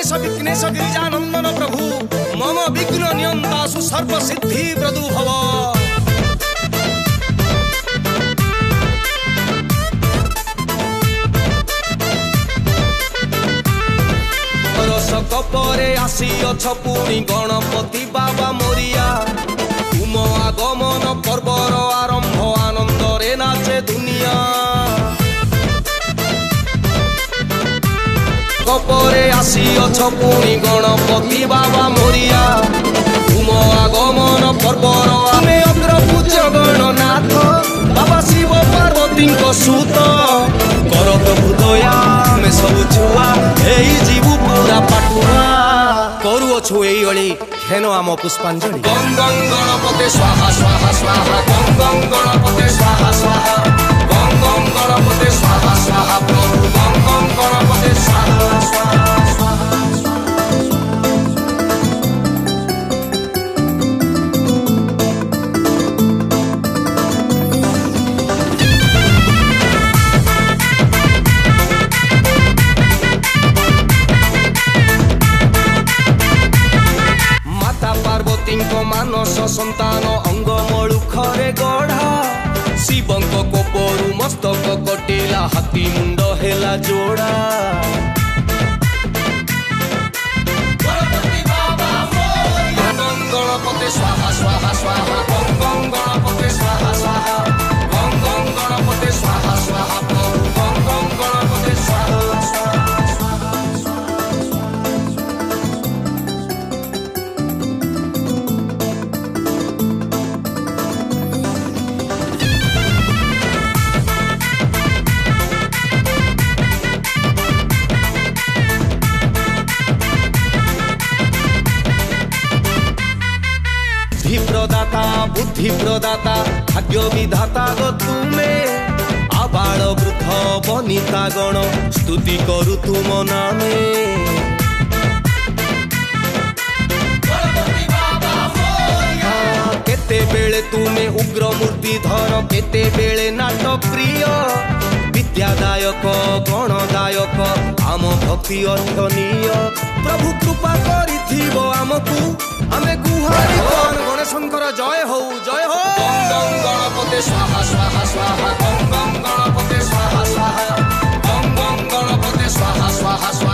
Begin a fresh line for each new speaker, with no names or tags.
गणेश विघ्नेश गिरिजानंदन प्रभु मम विघ्न नियंतासु सर्व सिद्धि प्रदु भव। कपरे आसीअछ पुणी गणपति बाबा मोरिया तुम आगमन पर्वर आरंभ आनंद रे नाचे दुनिया। कपरे आसीअछ पुणी गणपति बाबा मोरिया तुम आगमन पर्वर आमे अग्रपूज्य गणनाथ बाबा शिव पार्वती सुत करत हृदया में सब छुआ एई जीवु पूरा पाटुआ करुअछु एई अली हेनो आम पुष्पांजलि। गं गं गणपते स्वाहा स्वाहा स्वाहा गं गं गणपते स्वाहा स्वाहा गं गं गणपते स्वाहा स्वाहा प्रभु गं गं गणपते स्वाहा स्वाहा। मानस संतान अंग मळुखरे गढ़ा शिवंक कोपरु मस्तक कटिला हाथी मुंड हेला जोड़ा। गणपते स्वाहा स्वाहा स्वाहा गं गं गणपते स्वाहा स्वाहा गं गं गणपते स्वाहा स्वाहा प्रभु गं गं गणपते स्वाहा स्वाहा। प्रदाता बुद्धि प्रदाता भाग्य विधाता गो तुमे आबाल वृद्ध बनिता गण स्तुति करु तुम नामे। केते बेले तुमे उग्र मूर्ति धर केते बेले नाट प्रिय विद्यादायक गणदायक आम भक्ति अर्थनीय प्रभु कृपा करिथिब आमकु आमे गुहारि गणेशंकर जय हो जय हो। गं गं गणपते स्वाहा स्वाहा स्वाहा गं गं गणपते स्वाहा स्वाहा गं गं गणपते स्वाहा स्वाहा स्वाहा।